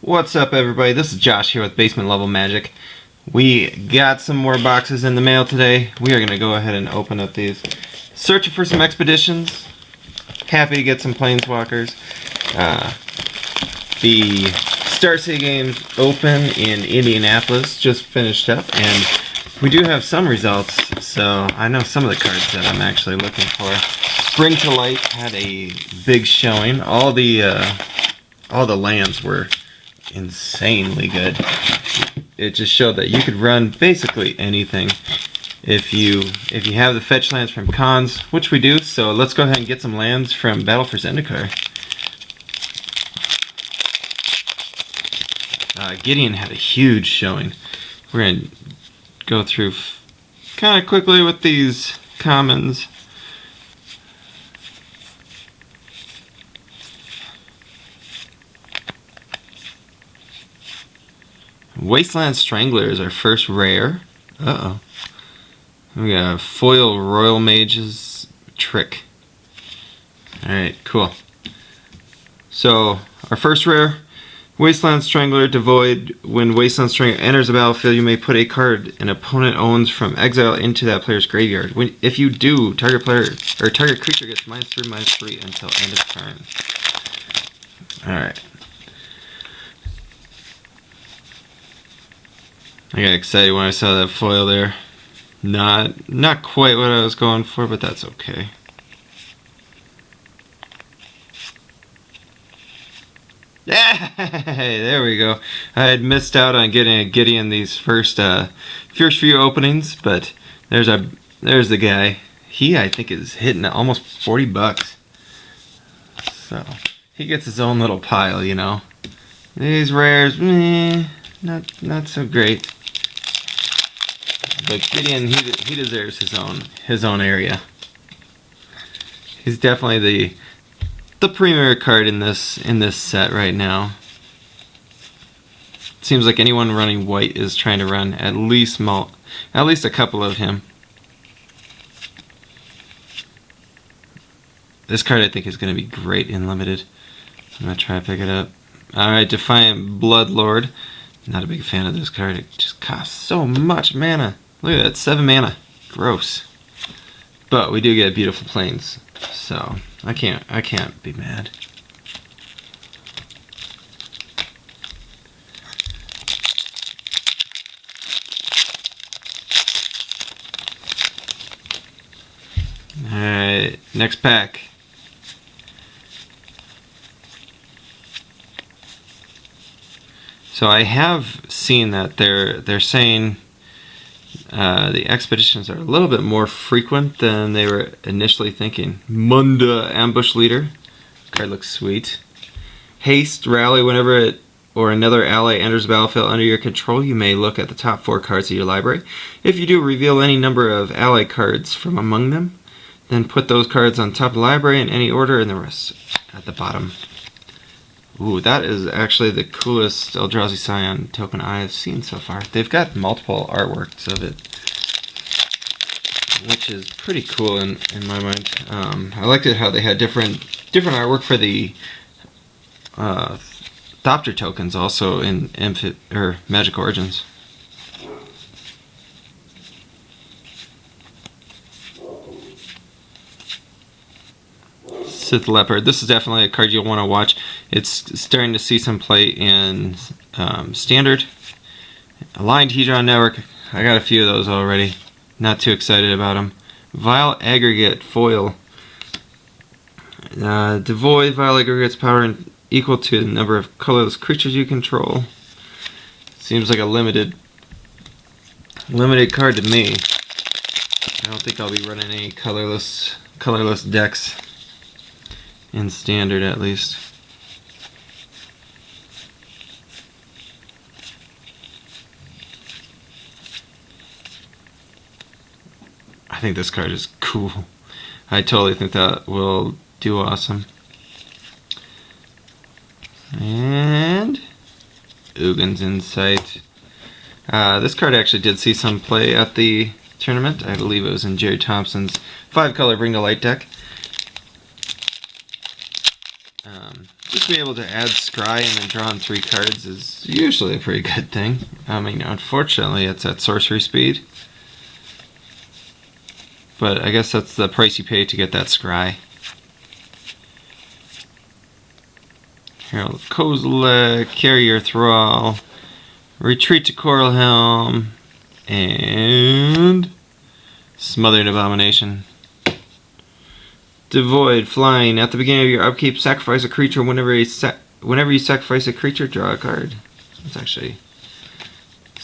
What's up, everybody? This is Josh here with Basement Level Magic. We got some more boxes in the mail today. We are going to go ahead and open up these. Searching for some expeditions. Happy to get some planeswalkers. The Star City Games Open in Indianapolis just finished up, and we do have some results. So I know some of the cards that I'm actually looking for. Bring to Light had a big showing. All the lands were insanely good. It just showed that you could run basically anything if you have the fetch lands from Cons, which we do. So let's go ahead and get some lands from Battle for Zendikar. Gideon had a huge showing. We're going to go through kind of quickly with these commons. Wasteland Strangler is our first rare. Uh-oh. We got a foil Royal Mage's Trick. Alright, cool. So, our first rare, Wasteland Strangler, devoid. When Wasteland Strangler enters the battlefield, you may put a card an opponent owns from exile into that player's graveyard. If you do, target player or target creature gets -3/-3 until end of turn. Alright. I got excited when I saw that foil there. Not quite what I was going for, but that's okay. Yeah, there we go. I had missed out on getting a Gideon these first few openings, but there's the guy. He, I think, is hitting almost 40 bucks. So he gets his own little pile, you know. These rares, not so great. But Gideon, he deserves his own area. He's definitely the premier card in this set right now. It seems like anyone running white is trying to run at least a couple of him. This card I think is going to be great in limited. I'm gonna try to pick it up. Alright, Defiant Bloodlord. Not a big fan of this card. It just costs so much mana. Look at that, 7 mana. Gross. But we do get beautiful planes, so I can't be mad. Alright, next pack. So I have seen that they're saying the expeditions are a little bit more frequent than they were initially thinking. Munda Ambush Leader. Card looks sweet. Haste, rally whenever it or another ally enters the battlefield under your control. You may look at the top 4 cards of your library. If you do, reveal any number of ally cards from among them. Then put those cards on top of the library in any order and the rest at the bottom. Ooh, that is actually the coolest Eldrazi Scion token I've seen so far. They've got multiple artworks of it, which is pretty cool in my mind. I liked it how they had different artwork for the Thopter tokens also in Magic Origins. Sith Leopard. This is definitely a card you'll want to watch. It's starting to see some play in Standard. Aligned Hedron Network. I got a few of those already. Not too excited about them. Vile Aggregate Foil. Devoid Vile Aggregate's power equal to the number of colorless creatures you control. Seems like a limited card to me. I don't think I'll be running any colorless decks. In Standard, at least. I think this card is cool. I totally think that will do awesome. And Ugin's Insight. This card actually did see some play at the tournament. I believe it was in Jerry Thompson's 5-color Bring to Light deck. Just be able to add scry and then draw on 3 cards is usually a pretty good thing. I mean, unfortunately, it's at sorcery speed. But I guess that's the price you pay to get that scry. Herald of Kozilek, Carrier Thrall, Retreat to Coral Helm, and Smothered Abomination. Devoid, flying. At the beginning of your upkeep, sacrifice a creature. Whenever you sacrifice a creature, draw a card. That's actually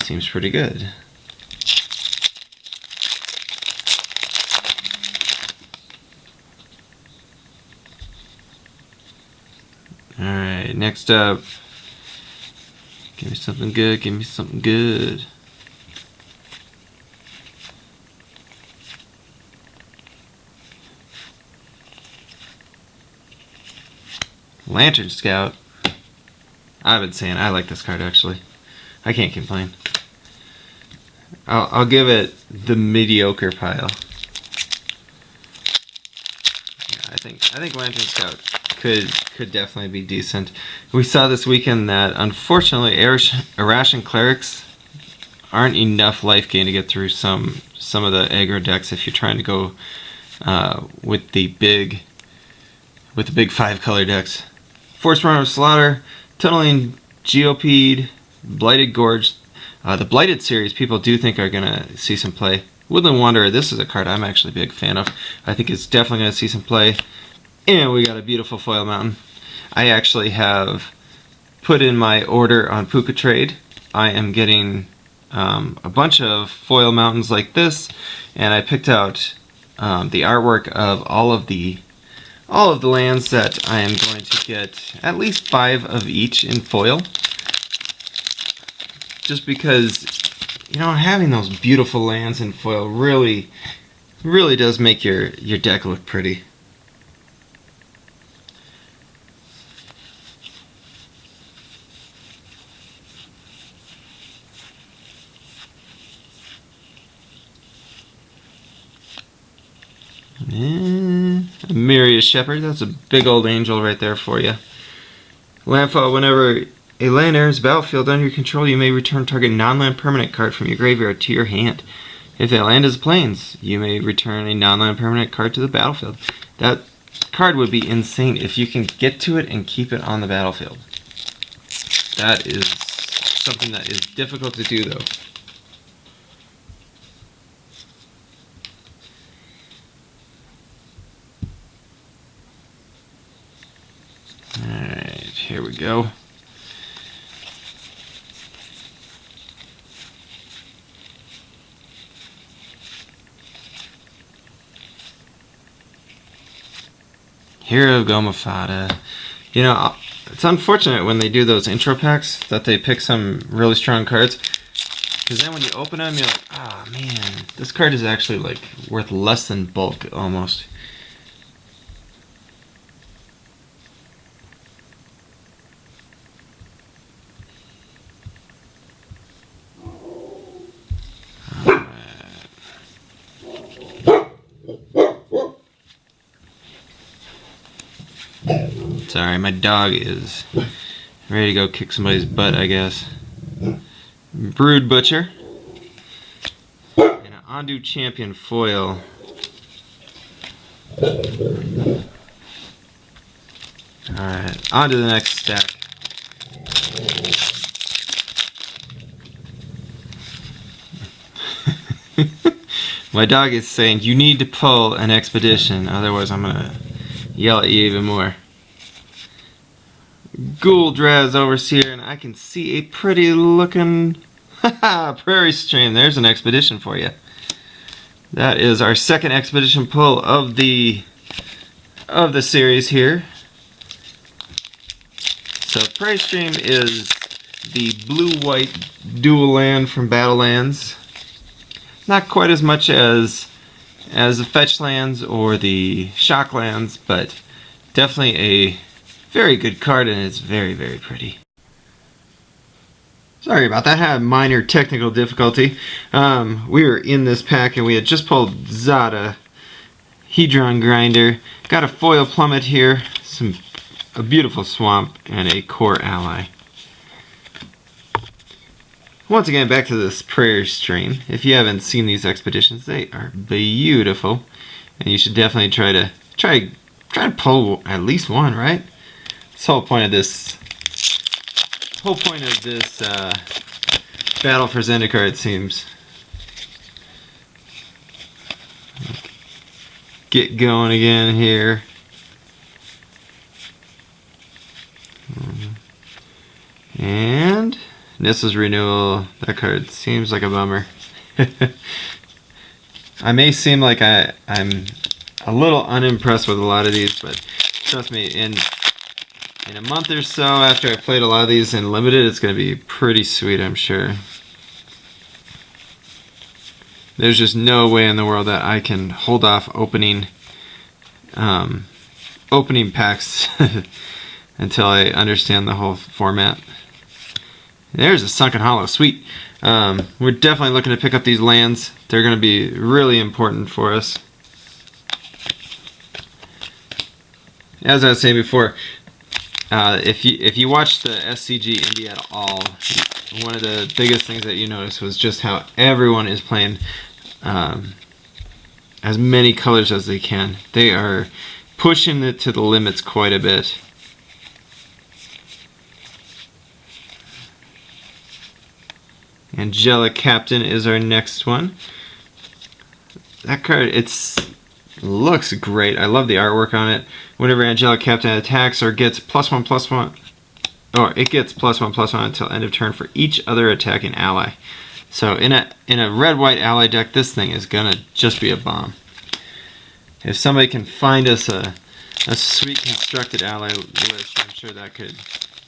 seems pretty good. Alright, next up. Give me something good, give me something good. Lantern Scout. I've been saying I like this card actually. I can't complain. I'll give it the mediocre pile. Yeah, I think Lantern Scout could definitely be decent. We saw this weekend that unfortunately Irration Clerics aren't enough life gain to get through some of the aggro decks if you're trying to go with the big 5 color decks. Force Runner of Slaughter, Tunneling Geopede, Blighted Gorge. The Blighted series people do think are going to see some play. Woodland Wanderer, this is a card I'm actually a big fan of. I think it's definitely going to see some play. And we got a beautiful Foil Mountain. I actually have put in my order on Puka Trade. I am getting a bunch of Foil Mountains like this, and I picked out the artwork of all of the lands that I am going to get at least 5 of each in foil. Just because, you know, having those beautiful lands in foil really does make your deck look pretty. Myriad Shepherd, that's a big old angel right there for you. Landfall, whenever a land enters the battlefield under your control, you may return target non-land permanent card from your graveyard to your hand. If that land is plains, you may return a non-land permanent card to the battlefield. That card would be insane if you can get to it and keep it on the battlefield. That is something that is difficult to do though. Alright, here we go. Hero of Gomafada. You know, it's unfortunate when they do those intro packs that they pick some really strong cards. Because then when you open them, you're like, ah, oh, man, this card is actually like worth less than bulk almost. Sorry, my dog is ready to go kick somebody's butt, I guess. Brood Butcher. And an Ondu Champion foil. Alright, on to the next stack. My dog is saying, you need to pull an expedition, otherwise I'm gonna yell at you even more. Gouldraz Overseer, and I can see a pretty looking Prairie Stream. There's an expedition for you. That is our second expedition pull of the series here. So Prairie Stream is the blue-white dual land from Battlelands. Not quite as much as the fetch lands or the shock lands, but definitely a very good card, and it's very, very pretty. Sorry about that, I had a minor technical difficulty. We were in this pack and we had just pulled Zada, Hedron Grinder, got a foil plummet here, some a beautiful swamp and a core ally. Once again, back to this prairie stream. If you haven't seen these expeditions, they are beautiful, and you should definitely try to pull at least one, right? That's the whole point of this. Battle for Zendikar, it seems. Get going again here. And Nixilis renewal. That card seems like a bummer. I may seem like I'm a little unimpressed with a lot of these, but trust me, in a month or so after I played a lot of these in limited, it's going to be pretty sweet, I'm sure. There's just no way in the world that I can hold off opening packs until I understand the whole format. There's a Sunken Hollow, sweet. We're definitely looking to pick up these lands. They're going to be really important for us. As I was saying before, if you watch the SCG Indie at all, one of the biggest things that you notice was just how everyone is playing as many colors as they can. They are pushing it to the limits quite a bit. Angelic Captain is our next one. That card, looks great. I love the artwork on it. Whenever Angelic Captain attacks or gets +1/+1, or it gets +1/+1 until end of turn for each other attacking ally. So in a red-white ally deck, this thing is gonna just be a bomb. If somebody can find us a sweet constructed ally list, I'm sure that could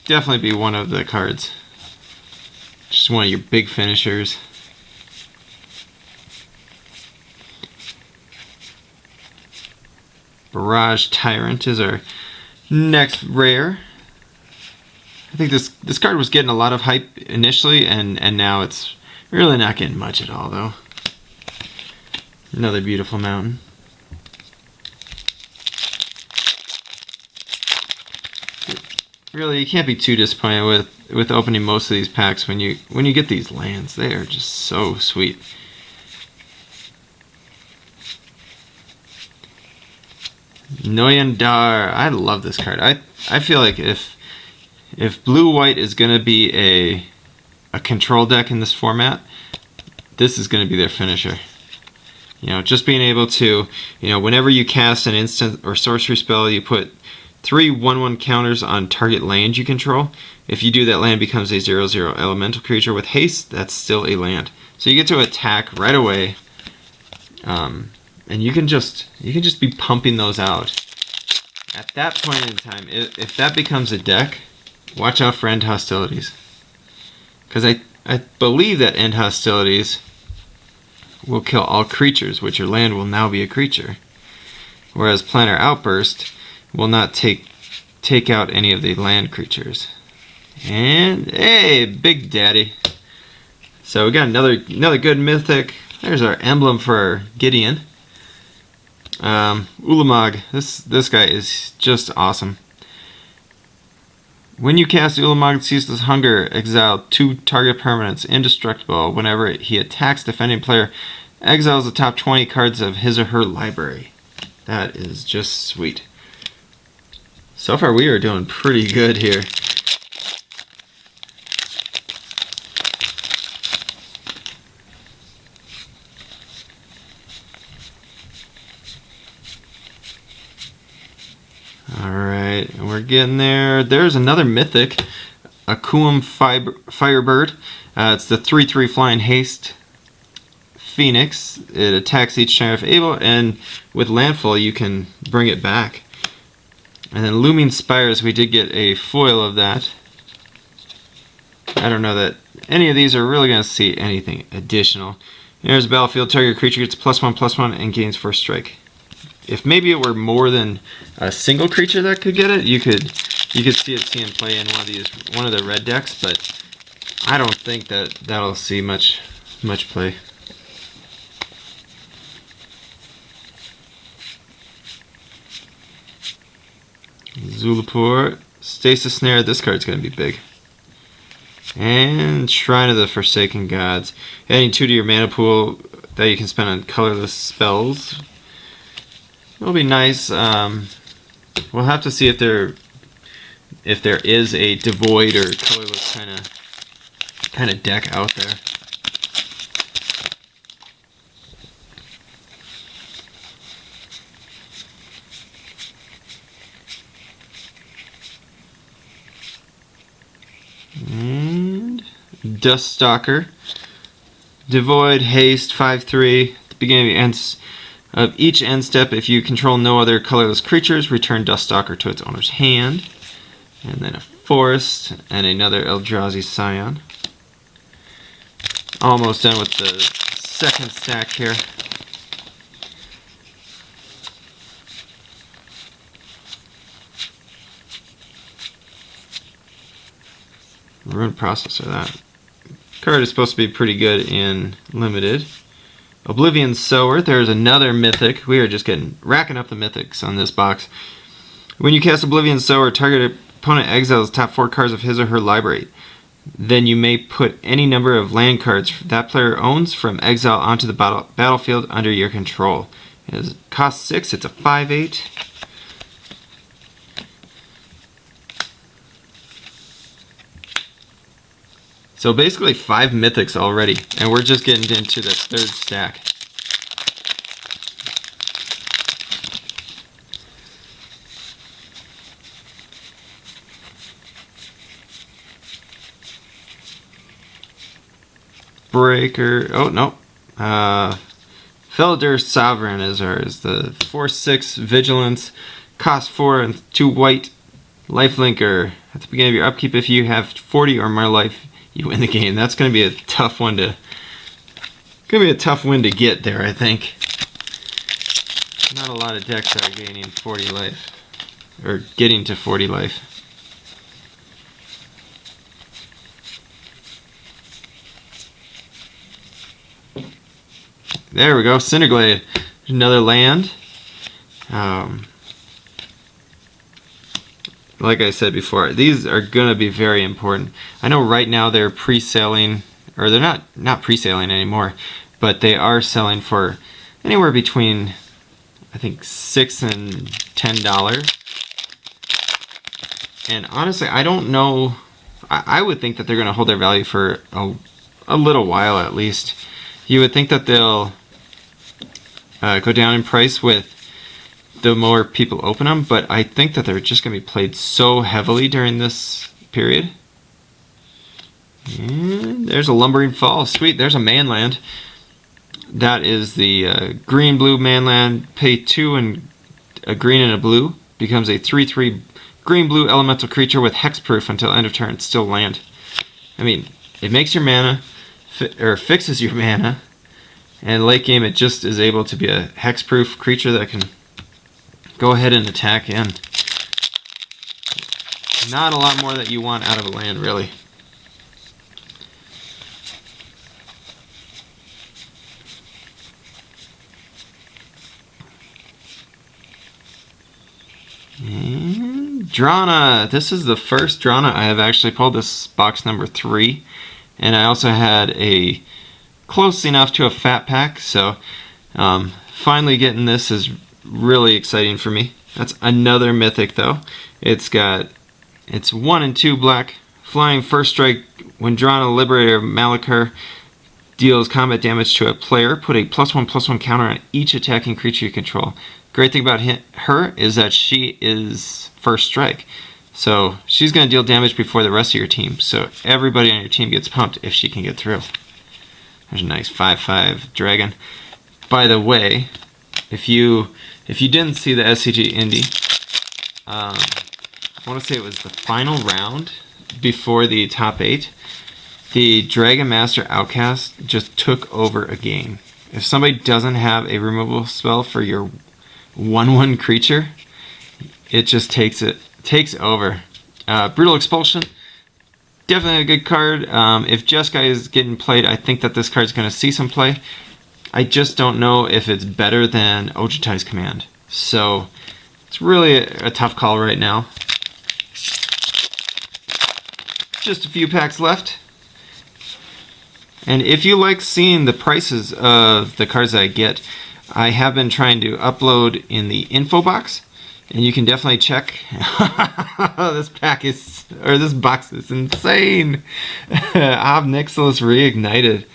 definitely be one of the cards. Just one of your big finishers. Barrage Tyrant is our next rare. I think this card was getting a lot of hype initially, and now it's really not getting much at all, though. Another beautiful mountain. Really, you can't be too disappointed with opening most of these packs when you get these lands. They are just so sweet. Noyandar, I love this card. I feel like if blue-white is gonna be a control deck in this format, this is gonna be their finisher. You know, just being able to, whenever you cast an instant or sorcery spell, you put 3 1/1 counters on target land you control. If you do, that land becomes a 0/0 elemental creature with haste. That's still a land. So you get to attack right away, and you can just be pumping those out. At that point in time, if that becomes a deck, watch out for End Hostilities, because I believe that End Hostilities will kill all creatures, which your land will now be a creature, whereas Planar Outburst will not take out any of the land creatures. And hey, Big Daddy. So we got another good mythic. There's our emblem for our Gideon. Ulamog. This guy is just awesome. When you cast Ulamog Ceaseless Hunger, exile 2 target permanents indestructible. Whenever he attacks defending player, exiles the top 20 cards of his or her library. That is just sweet. So far we are doing pretty good here. Alright, we're getting there. There's another mythic, Akuum Firebird. It's the 3/3 flying haste Phoenix. It attacks each time if able, and with landfall you can bring it back. And then Looming Spires, we did get a foil of that. I don't know that any of these are really going to see anything additional. There's a battlefield, target creature gets +1/+1 and gains 1st strike. If maybe it were more than a single creature that could get it, you could see it seeing play in one of the red decks, but I don't think that'll see much play. Zulapur. Stasis Snare. This card's going to be big. And Shrine of the Forsaken Gods. Adding 2 to your mana pool that you can spend on colorless spells. It'll be nice. We'll have to see if there is a devoid or colorless kind of deck out there. And Duststalker. Devoid, haste, 5/3. At the beginning of each end step, if you control no other colorless creatures, return Duststalker to its owner's hand. And then a forest and another Eldrazi Scion. Almost done with the second stack here. Rune Processor, that card is supposed to be pretty good in Limited. Oblivion Sower, there's another Mythic. We are just racking up the Mythics on this box. When you cast Oblivion Sower, target opponent exiles top 4 cards of his or her library. Then you may put any number of land cards that player owns from exile onto the battlefield under your control. It costs 6, it's a 5/8. So basically 5 Mythics already, and we're just getting into the third stack. Breaker, oh no. Felder Sovereign is ours. The 4/6 Vigilance, cost 4 and 2 white, lifelinker. At the beginning of your upkeep, if you have 40 or more life, you win the game. That's going to be a tough one to win to get there, I think. Not a lot of decks are gaining 40 life, or getting to 40 life. There we go, Cinderglade. Another land. Like I said before, these are going to be very important. I know right now they're pre-selling, or they're not pre-selling anymore, but they are selling for anywhere between, I think, $6 and $10. And honestly, I don't know. I would think that they're going to hold their value for a little while at least. You would think that they'll go down in price with the more people open them, but I think that they're just going to be played so heavily during this period. And there's a Lumbering Fall. Sweet, there's a manland. That is the green-blue manland. Pay 2 and a green and a blue. Becomes a 3/3 green-blue elemental creature with hexproof until end of turn. It's still land. I mean, it makes your mana, or fixes your mana, and late game it just is able to be a hexproof creature that can go ahead and attack in. Not a lot more that you want out of a land, really. And Drana. This is the first Drana I have actually pulled. This is box number 3. And I also had a close enough to a fat pack, so finally getting this is really exciting for me. That's another Mythic though. It's 1 and 2 black, flying, first strike. When drawn, a Liberator Malachar deals combat damage to a player. Put a +1/+1 counter on each attacking creature you control. Great thing about her is that she is first strike, so she's going to deal damage before the rest of your team. So everybody on your team gets pumped if she can get through. There's a nice 5/5 dragon. By the way, if you didn't see the SCG Indie, I want to say it was the final round before the top 8. The Dragon Master Outcast just took over a game. If somebody doesn't have a removal spell for your 1/1 creature, it just takes over. Brutal Expulsion, definitely a good card. If Jeskai is getting played, I think that this card is going to see some play. I just don't know if it's better than Ojutai's Command. So it's really a tough call right now. Just a few packs left. And if you like seeing the prices of the cards that I get, I have been trying to upload in the info box, and you can definitely check. This box is insane. I have Nixilis reignited.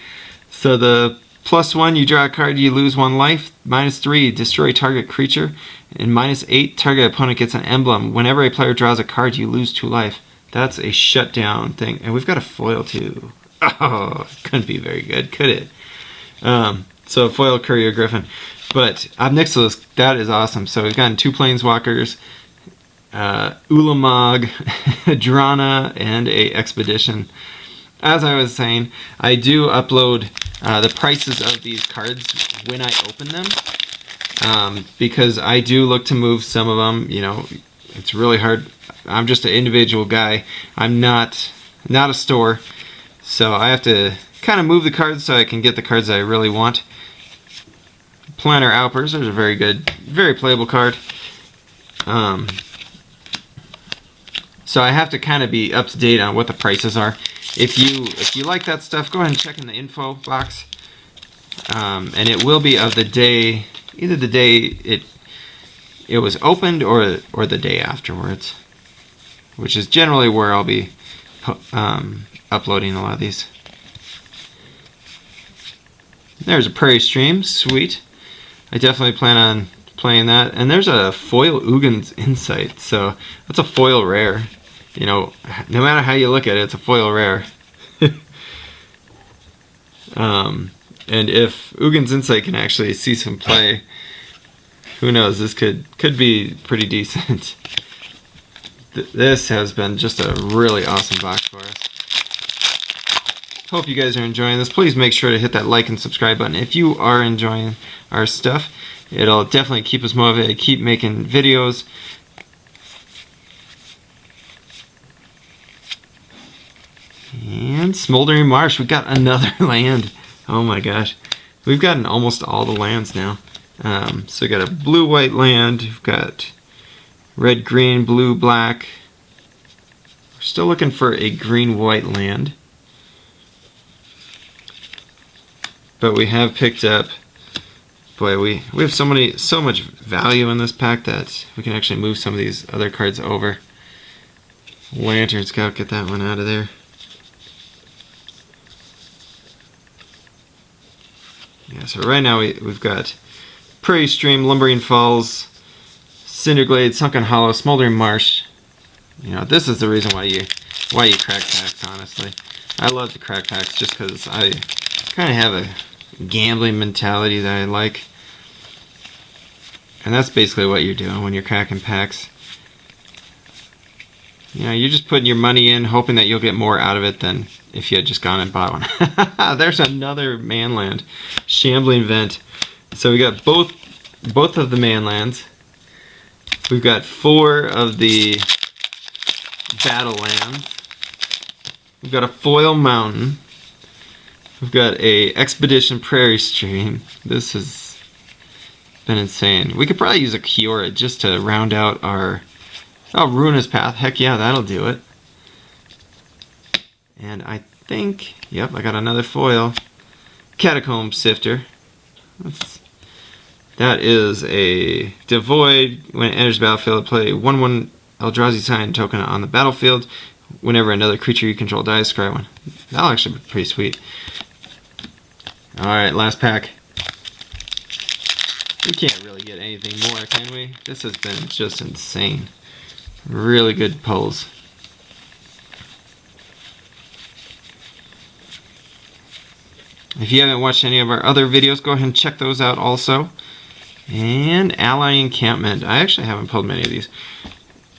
So the +1, you draw a card, you lose 1 life. -3, destroy target creature. And -8, target opponent gets an emblem. Whenever a player draws a card, you lose 2 life. That's a shutdown thing. And we've got a foil too. Oh, couldn't be very good, could it? So foil Courier Griffin. But Nixilis, that is awesome. So we've gotten 2 Planeswalkers, Ulamog, Drana, and a Expedition. As I was saying, I do upload the prices of these cards when I open them, because I do look to move some of them. You know, it's really hard. I'm just an individual guy. I'm not a store, so I have to kind of move the cards so I can get the cards I really want. Planner Outburst, there's a very good, very playable card. So I have to kind of be up to date on what the prices are. If you like that stuff, go ahead and check in the info box, and it will be of the day, either the day it was opened or the day afterwards, which is generally where I'll be uploading a lot of these. There's a Prairie Stream, sweet. I definitely plan on playing that. And there's a foil Ugin's Insight, so that's a foil rare. You know, no matter how you look at it, it's a foil rare. And if Ugin's Insight can actually see some play, who knows, this could be pretty decent. This has been just a really awesome box for us. Hope you guys are enjoying this. Please make sure to hit that like and subscribe button if you are enjoying our stuff. It'll definitely keep us motivated, keep making videos. And Smoldering Marsh, we got another land. Oh my gosh. We've gotten almost all the lands now. So we got a blue-white land, we've got red, green, blue, black. We're still looking for a green-white land. But we have picked up, boy, we have so much value in this pack that we can actually move some of these other cards over. Lantern Scout, get that one out of there. Yeah, so right now we've got Prairie Stream, Lumbering Falls, Cinderglade, Sunken Hollow, Smoldering Marsh. You know, this is the reason why you crack packs, honestly. I love to crack packs just because I kind of have a gambling mentality that I like. And that's basically what you're doing when you're cracking packs. You know, you're just putting your money in, hoping that you'll get more out of it than if you had just gone and bought one. There's another manland, Shambling Vent. So we got both of the manlands. We've got 4 of the battle lands. We've got a foil mountain. We've got a Expedition Prairie Stream. This has been insane. We could probably use a Kiora just to round out our... Oh, Ruinous Path. Heck yeah, that'll do it. And I think... Yep, I got another foil. Catacomb Sifter. That is a Devoid. When it enters the battlefield, play 1/1 Eldrazi sign token on the battlefield. Whenever another creature you control dies, scry 1. That'll actually be pretty sweet. Alright, last pack. We can't really get anything more, can we? This has been just insane. Really good pulls. If you haven't watched any of our other videos, go ahead and check those out also. And Ally Encampment. I actually haven't pulled many of these.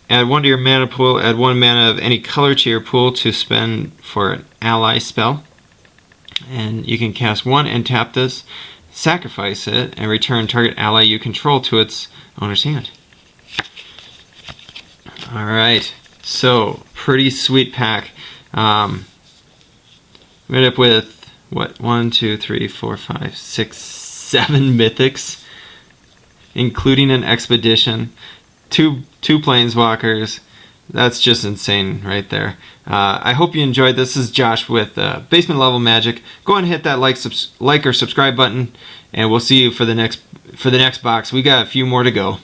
Add 1 to your mana pool. Add 1 mana of any color to your pool to spend for an ally spell. And you can cast 1 and tap this, sacrifice it, and return target ally you control to its owner's hand. Alright, so pretty sweet pack. We ended up with, what, 1, 2, 3, 4, 5, 6, 7 Mythics, including an Expedition. two planeswalkers. That's just insane right there. I hope you enjoyed. This is Josh with Basement Level Magic. Go ahead and hit that like or subscribe button, and we'll see you for the next box. We got a few more to go.